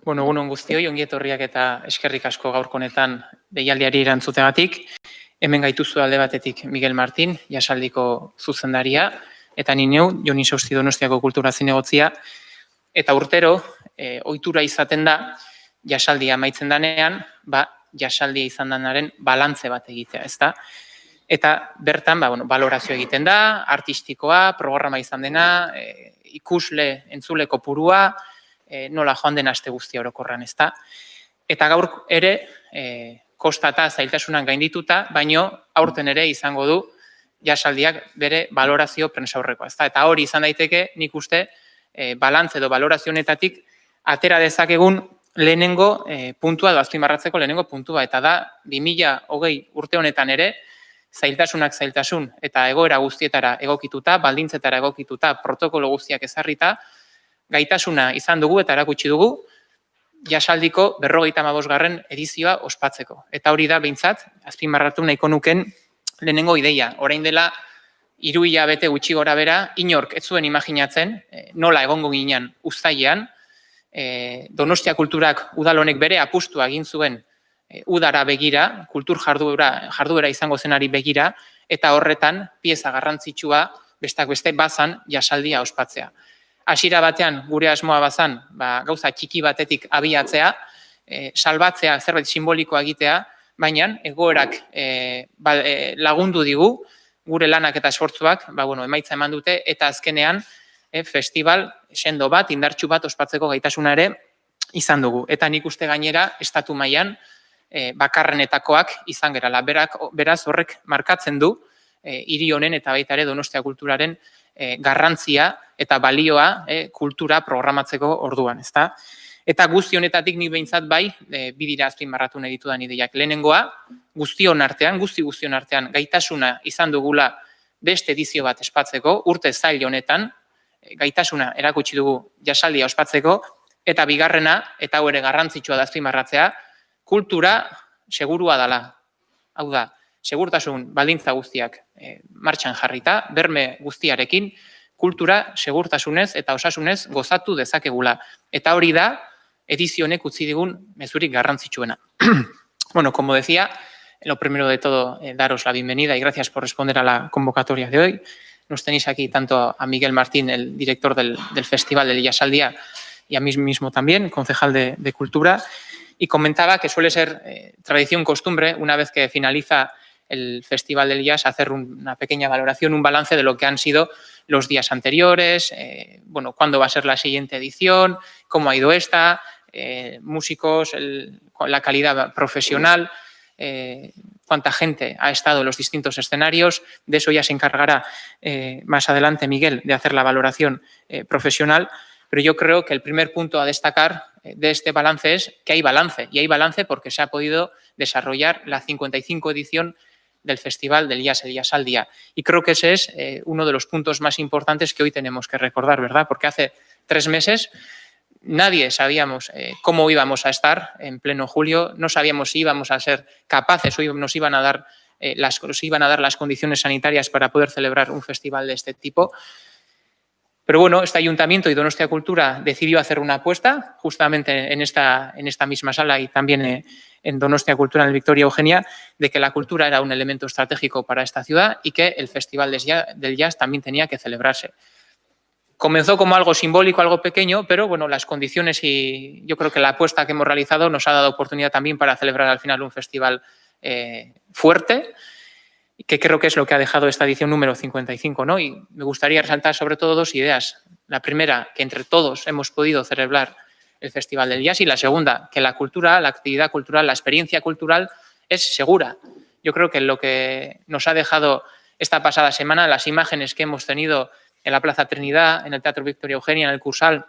Bueno, egunon guztioi, ongi etorriak eta eskerrik asko gaurko honetan deialdiari erantzuteagatik. Hemen gaituzu alde batetik Miguel Martín, Jasaldiko zuzendaria, eta ni neu, Jon Isausti Donostiako kultura zinegotzia, eta urtero, ohitura izaten da, Jasaldia amaitzen danean, Jasaldia izan danaren balantze bat egitea, ezta? Eta bertan, balorazio egiten da, artistikoa, programa izan dena, ikusle, entzule kopurua, nola joan den aste guztia orokorran, ezta? Eta gaur ere, kostata zailtasunan gaindituta, baino aurten ere izango du Jasaldiak bere balorazio prentsaurrekoa, ezta? Eta hori izan daiteke, nik uste, balantze edo balorazio honetatik atera dezakegun lehenengo puntua edo azpimarratzeko lehenengo puntua, eta da 2020 urte honetan ere, zailtasunak zailtasun eta egoera guztietara egokituta, baldintzetara egokituta, protokolo guztiak ezarrita, gaitasuna izan dugu eta erakutsi dugu Jasaldiko 55. edizioa ospatzeko. Eta hori da behintzat, azpimarratu nahiko nuken lehenengo ideia. Orain dela 3 hilabete gutxi gora bera, inork ez zuen imaginatzen nola egongo ginen uztailean, Donostia Kulturak udal honek bere apustua egin zuen udara begira, kultur jarduera izango zenari begira, eta horretan pieza garrantzitsua besteak beste bazan Jasaldia ospatzea. Hasiera batean gure asmoa bazan, gauza txiki batetik abiatzea, salbatzea, zerbait simbolikoa egitea, baina egoerak lagundu digu, gure lanak eta esfortzuak, emaitza eman dute, eta azkenean festival sendo bat, indartsu bat ospatzeko gaitasuna ere izan dugu. Eta nik uste gainera, estatu mailan bakarrenetakoak izan gerala. Beraz horrek markatzen du, hiri honen eta baita ere Donostia Kulturaren garrantzia eta balioa kultura programatzeko orduan, ezta? Eta guzti honetatik nik behintzat bai, bi dira azpimarratu nahi ditudan ideiak. Lehenengoa, guztion artean, gaitasuna izan dugula beste edizio bat ospatzeko, urte zail honetan, gaitasuna erakutsi dugu Jasaldia ospatzeko, eta bigarrena, eta hau ere garrantzitsua da azpimarratzea, kultura segurua dela. Hau da, segurtasun baldintza guztiak martxan jarrita, berme guztiarekin, kultura segurtasunez eta osasunez gozatu dezakegula. Eta hori da, edizio honek utzi digun mezurik garrantzitsuena. Bueno, como decía, lo primero de todo, daros la bienvenida y gracias por responder a la convocatoria de hoy. Nos tenéis aquí tanto a Miguel Martín, el director del Festival del Jasaldia, y a mí mismo también, concejal de Cultura, y comentaba que suele ser tradición, costumbre, una vez que finaliza el Festival del Jazz, hacer una pequeña valoración, un balance de lo que han sido los días anteriores, cuándo va a ser la siguiente edición, cómo ha ido esta, músicos, la calidad profesional, cuánta gente ha estado en los distintos escenarios. De eso ya se encargará más adelante Miguel de hacer la valoración profesional, pero yo creo que el primer punto a destacar de este balance es que hay balance, y hay balance porque se ha podido desarrollar la 55 edición del Festival del Jazz, el Jasaldia. Y creo que ese es uno de los puntos más importantes que hoy tenemos que recordar, ¿verdad? Porque hace 3 meses nadie sabíamos cómo íbamos a estar en pleno julio, no sabíamos si íbamos a ser capaces o nos iban a dar las condiciones sanitarias para poder celebrar un festival de este tipo. Pero bueno, este ayuntamiento y Donostia Cultura decidió hacer una apuesta justamente en esta misma sala y también en Donostia Cultura, en el Victoria Eugenia, de que la cultura era un elemento estratégico para esta ciudad y que el Festival del Jazz también tenía que celebrarse. Comenzó como algo simbólico, algo pequeño, pero bueno, las condiciones y yo creo que la apuesta que hemos realizado nos ha dado oportunidad también para celebrar al final un festival fuerte, que creo que es lo que ha dejado esta edición número 55, ¿no? Y me gustaría resaltar sobre todo 2 ideas. La primera, que entre todos hemos podido celebrar el Festival del Jazz, y la segunda, que la cultura, la actividad cultural, la experiencia cultural es segura. Yo creo que lo que nos ha dejado esta pasada semana, las imágenes que hemos tenido en la Plaza Trinidad, en el Teatro Victoria Eugenia, en el Cursal,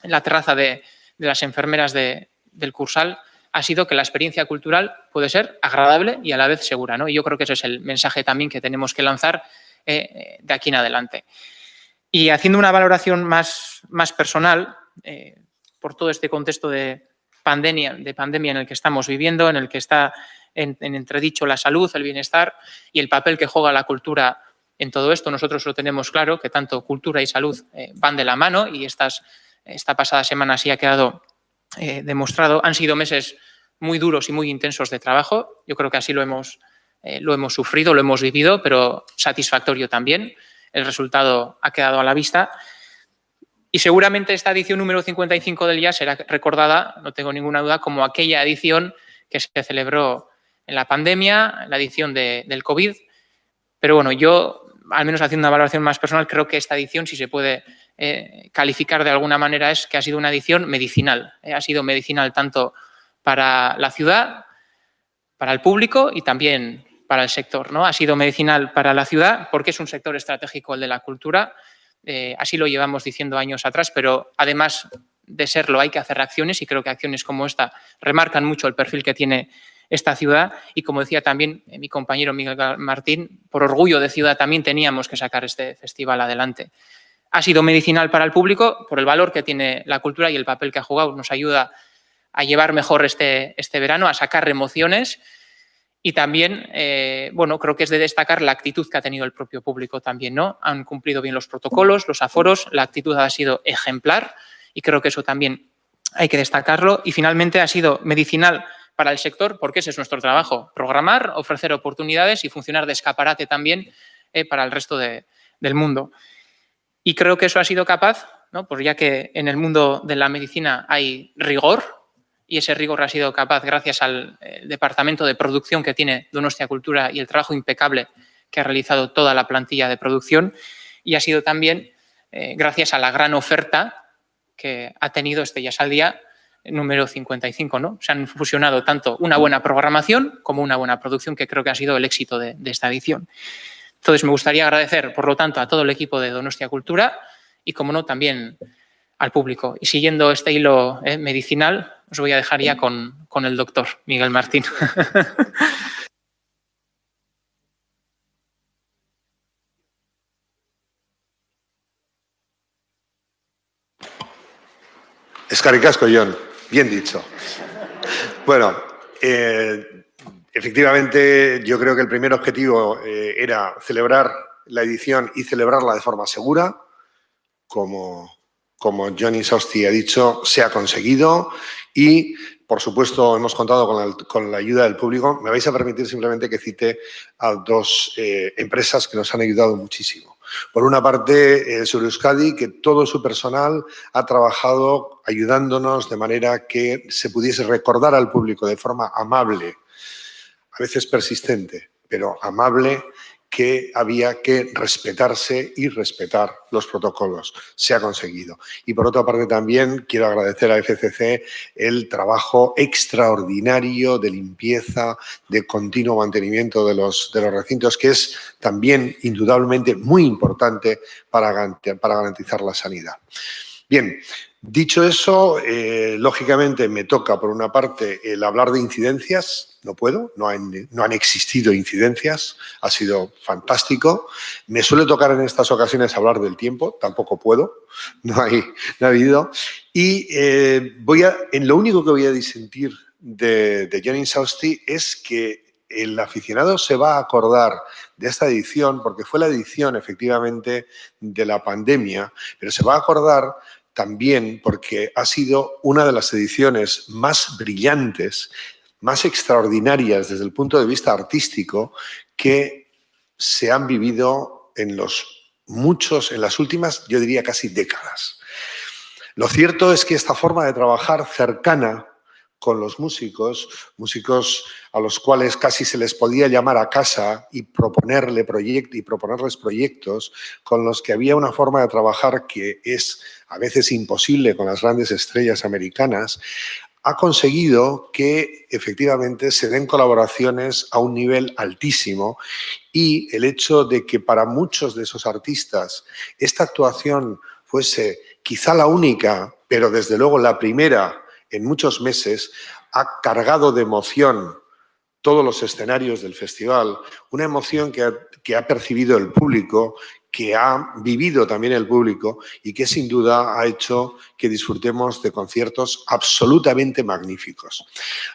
en la terraza de las enfermeras del Cursal, ha sido que la experiencia cultural puede ser agradable y a la vez segura, ¿no? Y yo creo que ese es el mensaje también que tenemos que lanzar de aquí en adelante. Y haciendo una valoración más personal, por todo este contexto de pandemia en el que estamos viviendo, en el que está en entredicho la salud, el bienestar y el papel que juega la cultura en todo esto, nosotros lo tenemos claro, que tanto cultura y salud van de la mano, y esta pasada semana sí ha quedado demostrado. Han sido meses muy duros y muy intensos de trabajo. Yo creo que así lo hemos sufrido, lo hemos vivido, pero satisfactorio también. El resultado ha quedado a la vista. Y seguramente esta edición número 55 del IAS será recordada, no tengo ninguna duda, como aquella edición que se celebró en la pandemia, la edición del COVID. Pero bueno, yo, al menos haciendo una valoración más personal, creo que esta edición, si se puede calificar de alguna manera, es que ha sido una edición medicinal. Ha sido medicinal tanto para la ciudad, para el público y también para el sector, ¿no? Ha sido medicinal para la ciudad porque es un sector estratégico el de la cultura. Así lo llevamos diciendo años atrás, pero además de serlo hay que hacer acciones y creo que acciones como esta remarcan mucho el perfil que tiene esta ciudad y, como decía también mi compañero Miguel Martín, por orgullo de ciudad también teníamos que sacar este festival adelante. Ha sido medicinal para el público por el valor que tiene la cultura y el papel que ha jugado. Nos ayuda a llevar mejor este verano, a sacar emociones y también, bueno, creo que es de destacar la actitud que ha tenido el propio público también, ¿no? Han cumplido bien los protocolos, los aforos, la actitud ha sido ejemplar y creo que eso también hay que destacarlo. Y finalmente ha sido medicinal para el sector porque ese es nuestro trabajo, programar, ofrecer oportunidades y funcionar de escaparate también para el resto del mundo. Y creo que eso ha sido capaz, ¿no? Pues ya que en el mundo de la medicina hay rigor y ese rigor ha sido capaz gracias al departamento de producción que tiene Donostia Cultura y el trabajo impecable que ha realizado toda la plantilla de producción y ha sido también gracias a la gran oferta que ha tenido este Jazz número 55, ¿no? Se han fusionado tanto una buena programación como una buena producción, que creo que ha sido el éxito de esta edición. Entonces, me gustaría agradecer, por lo tanto, a todo el equipo de Donostia Cultura y, como no, también al público. Y siguiendo este hilo medicinal, os voy a dejar ya con el doctor Miguel Martín. Eskerrik asko, Jon. Bien dicho. Bueno, efectivamente, yo creo que el primer objetivo era celebrar la edición y celebrarla de forma segura. Como Jon Inchausti ha dicho, se ha conseguido y, por supuesto, hemos contado con la ayuda del público. Me vais a permitir simplemente que cite a dos empresas que nos han ayudado muchísimo. Por una parte, Sur Euskadi, que todo su personal ha trabajado ayudándonos de manera que se pudiese recordar al público de forma amable, a veces persistente, pero amable, que había que respetarse y respetar los protocolos. Se ha conseguido. Y por otra parte también quiero agradecer a FCC el trabajo extraordinario de limpieza, de continuo mantenimiento de los recintos, que es también indudablemente muy importante para garantizar la sanidad. Bien, dicho eso, lógicamente me toca, por una parte, el hablar de incidencias. No puedo, no han existido incidencias, ha sido fantástico. Me suele tocar en estas ocasiones hablar del tiempo, tampoco puedo, no ha habido. Y lo único que voy a disentir de Jon Inchausti es que el aficionado se va a acordar de esta edición, porque fue la edición, efectivamente, de la pandemia, pero se va a acordar también porque ha sido una de las ediciones más brillantes, más extraordinarias desde el punto de vista artístico que se han vivido en las últimas, yo diría, casi décadas. Lo cierto es que esta forma de trabajar cercana con los músicos a los cuales casi se les podía llamar a casa y proponerles proyectos, con los que había una forma de trabajar que es a veces imposible con las grandes estrellas americanas, ha conseguido que efectivamente se den colaboraciones a un nivel altísimo y el hecho de que para muchos de esos artistas esta actuación fuese quizá la única, pero desde luego la primera en muchos meses, ha cargado de emoción todos los escenarios del festival, una emoción que ha percibido el público, que ha vivido también el público y que sin duda ha hecho que disfrutemos de conciertos absolutamente magníficos.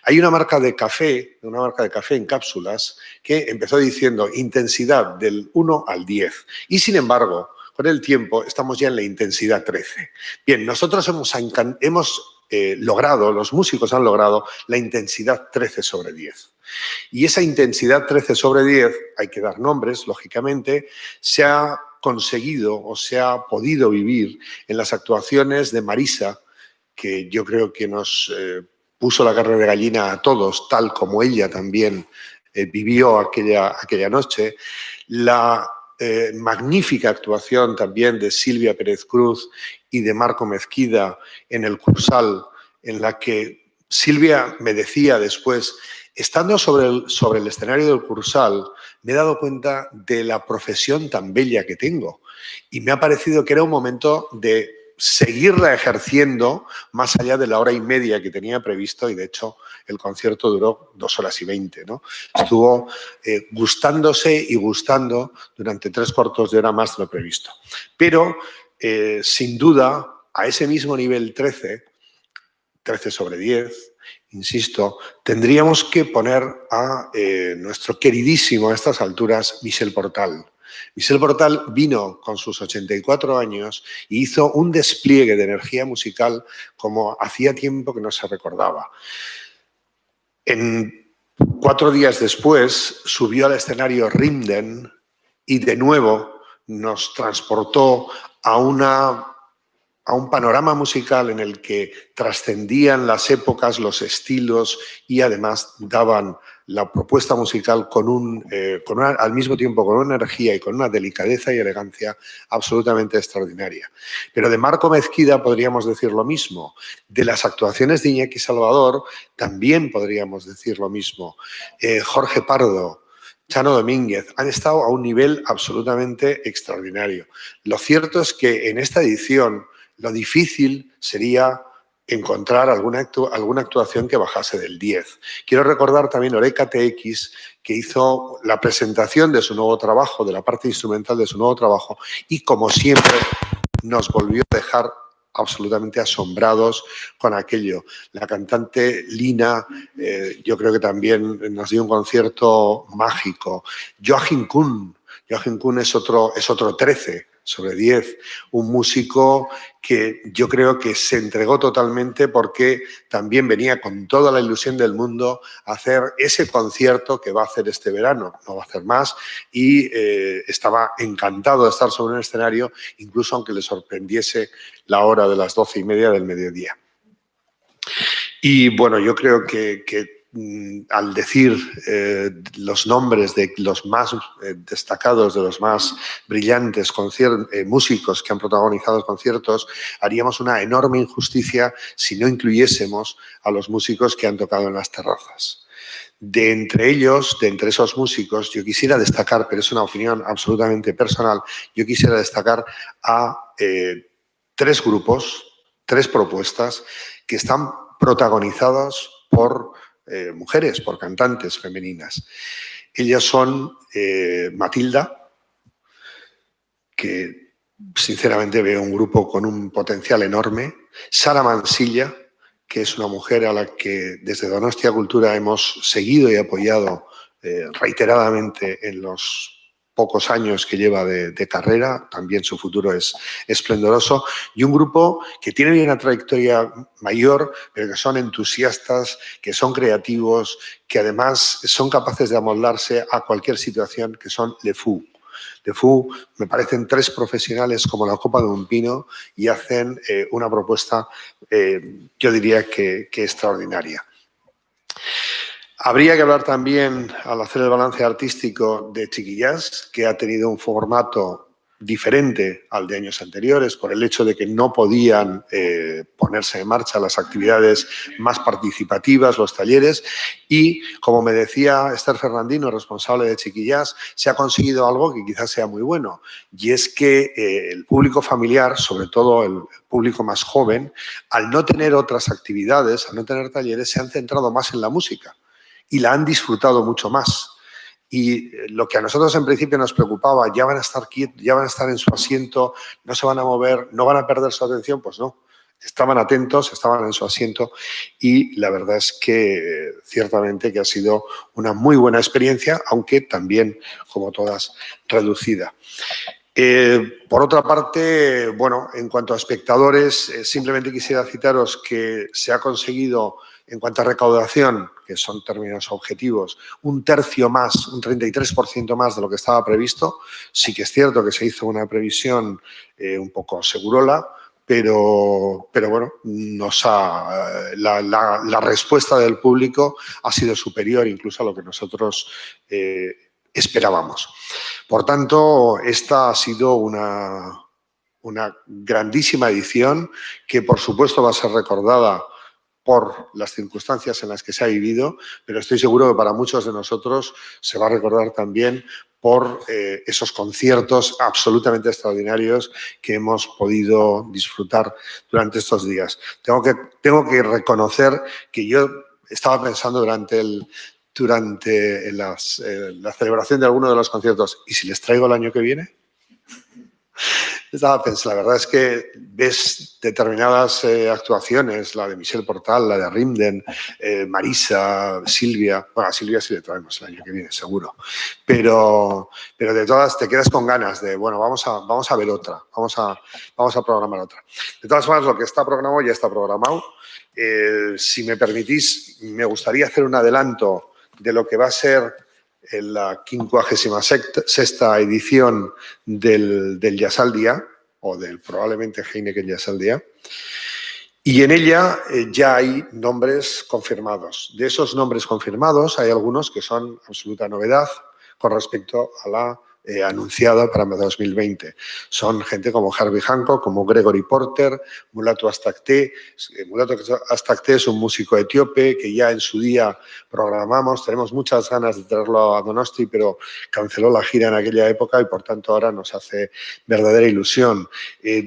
Hay una marca de café en cápsulas que empezó diciendo intensidad del 1 al 10 y sin embargo, con el tiempo estamos ya en la intensidad 13. Bien, nosotros hemos logrado, los músicos han logrado la intensidad 13/10. Y esa intensidad 13/10, hay que dar nombres, lógicamente, se ha conseguido o se ha podido vivir en las actuaciones de Marisa, que yo creo que nos puso la carne de gallina a todos, tal como ella también vivió aquella noche. La magnífica actuación también de Silvia Pérez Cruz y de Marco Mezquida en el Cursal, en la que Silvia me decía después, estando sobre el escenario del Cursal, me he dado cuenta de la profesión tan bella que tengo y me ha parecido que era un momento de seguirla ejerciendo más allá de la hora y media que tenía previsto, y de hecho el concierto duró 2 horas y 20, ¿no? Estuvo gustándose y gustando durante 3/4 de hora más de lo previsto. Pero, sin duda, a ese mismo nivel 13/10, insisto, tendríamos que poner a nuestro queridísimo a estas alturas Michel Portal. Michel Portal vino con sus 84 años y hizo un despliegue de energía musical como hacía tiempo que no se recordaba. 4 días después subió al escenario Rimden y de nuevo nos transportó a un panorama musical en el que trascendían las épocas, los estilos y además daban la propuesta musical al mismo tiempo con una energía y con una delicadeza y elegancia absolutamente extraordinaria. Pero de Marco Mezquida podríamos decir lo mismo. De las actuaciones de Iñaki Salvador también podríamos decir lo mismo. Jorge Pardo, Chano Domínguez, han estado a un nivel absolutamente extraordinario. Lo cierto es que en esta edición lo difícil sería encontrar alguna actuación que bajase del 10. Quiero recordar también a Oreca TX, que hizo la presentación de su nuevo trabajo, de la parte instrumental de su nuevo trabajo, y como siempre nos volvió a dejar absolutamente asombrados con aquello. La cantante Lina, yo creo que también nos dio un concierto mágico. Joachim Kuhn es otro 13/10, un músico que yo creo que se entregó totalmente porque también venía con toda la ilusión del mundo a hacer ese concierto que va a hacer este verano, no va a hacer más, y estaba encantado de estar sobre un escenario, incluso aunque le sorprendiese la hora de las 12:30 del mediodía. Y bueno, yo creo que al decir los nombres de los más destacados, de los más brillantes músicos que han protagonizado conciertos, haríamos una enorme injusticia si no incluyésemos a los músicos que han tocado en las terrazas. De entre esos músicos, yo quisiera destacar, pero es una opinión absolutamente personal, yo quisiera destacar a 3 grupos, 3 propuestas que están protagonizadas por mujeres, por cantantes femeninas. Ellas son Matilda, que sinceramente veo un grupo con un potencial enorme, Sara Mansilla, que es una mujer a la que desde Donostia Cultura hemos seguido y apoyado reiteradamente en los pocos años que lleva de carrera, también su futuro es esplendoroso, y un grupo que tiene una trayectoria mayor, pero que son entusiastas, que son creativos, que además son capaces de amoldarse a cualquier situación, que son Le Fou. Le Fou me parecen 3 profesionales como la copa de un pino y hacen una propuesta, yo diría que extraordinaria. Habría que hablar también, al hacer el balance artístico, de Chiquillas, que ha tenido un formato diferente al de años anteriores por el hecho de que no podían ponerse en marcha las actividades más participativas, los talleres, y, como me decía Esther Fernandino, responsable de Chiquillas, se ha conseguido algo que quizás sea muy bueno, y es que el público familiar, sobre todo el público más joven, al no tener otras actividades, al no tener talleres, se han centrado más en la música y la han disfrutado mucho más. Y lo que a nosotros en principio nos preocupaba, ya van a estar quietos, ya van a estar en su asiento, no se van a mover, no van a perder su atención, pues no. Estaban atentos, estaban en su asiento y la verdad es que ciertamente que ha sido una muy buena experiencia, aunque también, como todas, reducida. Por otra parte, bueno, en cuanto a espectadores, simplemente quisiera citaros que se ha conseguido, en cuanto a recaudación, que son términos objetivos, un tercio más, un 33% más de lo que estaba previsto. Sí que es cierto que se hizo una previsión un poco segurola, pero bueno, la respuesta del público ha sido superior incluso a lo que nosotros esperábamos. Por tanto, esta ha sido una grandísima edición que, por supuesto, va a ser recordada por las circunstancias en las que se ha vivido, pero estoy seguro que para muchos de nosotros se va a recordar también por esos conciertos absolutamente extraordinarios que hemos podido disfrutar durante estos días. Tengo que reconocer que yo estaba pensando durante la celebración de alguno de los conciertos, ¿y si les traigo el año que viene? Estaba pensando, la verdad es que ves determinadas actuaciones, la de Michel Portal, la de Rimden, Marisa, Silvia. Bueno, a Silvia sí le traemos el año que viene, seguro. Pero de todas te quedas con ganas de, bueno, vamos a ver otra, vamos a programar otra. De todas formas, lo que está programado ya está programado. Si me permitís, me gustaría hacer un adelanto de lo que va a ser en la 56ª edición del Jazz al Día, o del probablemente Heineken Jazz al Día, y en ella ya hay nombres confirmados. De esos nombres confirmados hay algunos que son absoluta novedad con respecto a la anunciada para 2020. Son gente como Herbie Hancock, como Gregory Porter, Mulatu Astakte. Mulatu Astakte es un músico etíope que ya en su día programamos. Tenemos muchas ganas de traerlo a Donosti, pero canceló la gira en aquella época y por tanto ahora nos hace verdadera ilusión.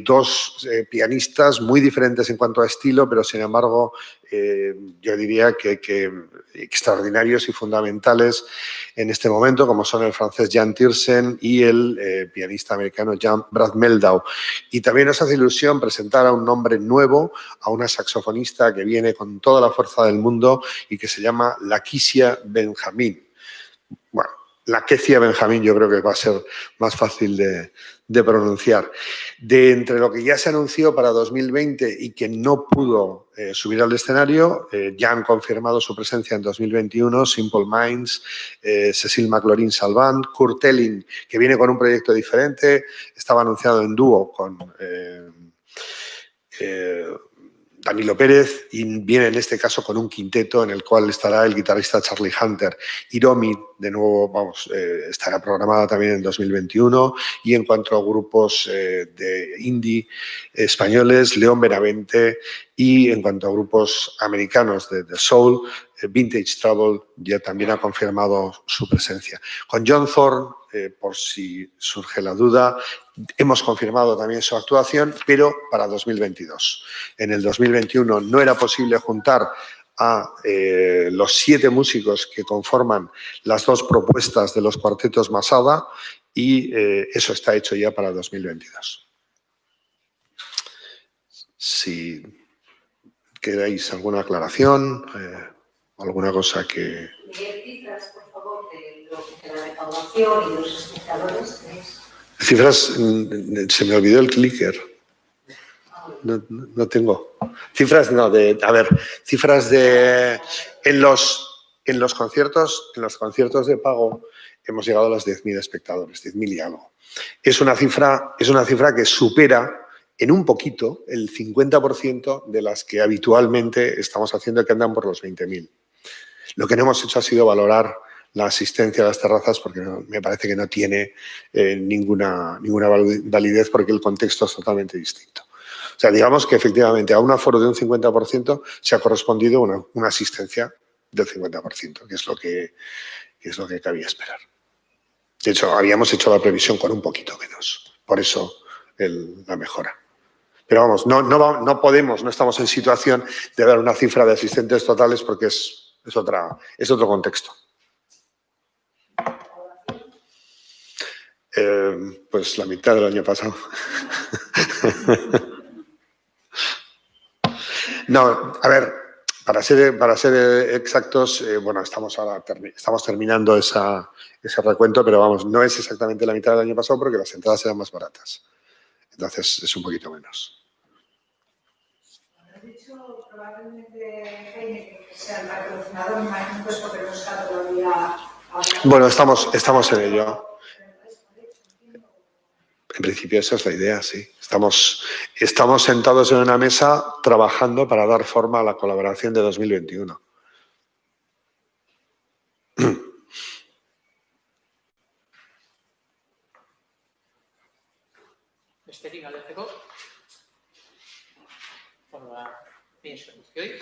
Dos pianistas muy diferentes en cuanto a estilo, pero sin embargo yo diría que extraordinarios y fundamentales en este momento, como son el francés Jan Tiersen y el pianista americano Brad Meldau. Y también nos hace ilusión presentar a un nombre nuevo, a una saxofonista que viene con toda la fuerza del mundo y que se llama Lakecia Benjamin. Bueno, Lakecia Benjamin yo creo que va a ser más fácil de pronunciar. De entre lo que ya se anunció para 2020 y que no pudo subir al escenario, ya han confirmado su presencia en 2021 Simple Minds, Cecile McLaurin Salvant, Kurt Elling, que viene con un proyecto diferente, estaba anunciado en dúo con Danilo Pérez y viene en este caso con un quinteto en el cual estará el guitarrista Charlie Hunter. Hiromi, de nuevo, estará programada también en 2021. Y en cuanto a grupos de indie españoles, León Benavente, y en cuanto a grupos americanos de soul, Vintage Trouble ya también ha confirmado su presencia. Con John Thorne, por si surge la duda, hemos confirmado también su actuación, pero para 2022. En el 2021 no era posible juntar a los 7 músicos que conforman las 2 propuestas de los cuartetos Masada y eso está hecho ya para 2022. Si queréis alguna aclaración, alguna cosa que... Cifras, por favor, de la recaudación y de los espectadores. Cifras, se me olvidó el clicker. No tengo. Cifras, no, cifras de... En los conciertos de pago hemos llegado a los 10.000 espectadores, 10.000 y algo. Es una cifra que supera en un poquito el 50% de las que habitualmente estamos haciendo, que andan por los 20.000. Lo que no hemos hecho ha sido valorar la asistencia a las terrazas porque me parece que no tiene ninguna validez porque el contexto es totalmente distinto. O sea, digamos que efectivamente a un aforo de un 50% se ha correspondido una asistencia del 50%, que es lo que cabía esperar. De hecho, habíamos hecho la previsión con un poquito menos. Por eso la mejora. Pero vamos, no estamos en situación de dar una cifra de asistentes totales porque es otro contexto. Pues la mitad del año pasado. No, a ver, Para ser exactos, bueno, estamos terminando ese recuento, pero vamos, no es exactamente la mitad del año pasado porque las entradas eran más baratas. Entonces, es un poquito menos. Has dicho probablemente, Jaime, que sea el patrocinador, me imagino que es porque no está todavía... Bueno, estamos en ello. En principio esa es la idea, sí. Estamos sentados en una mesa trabajando para dar forma a la colaboración de 2021. Besterik galdetzeko? Mila esker guztioi.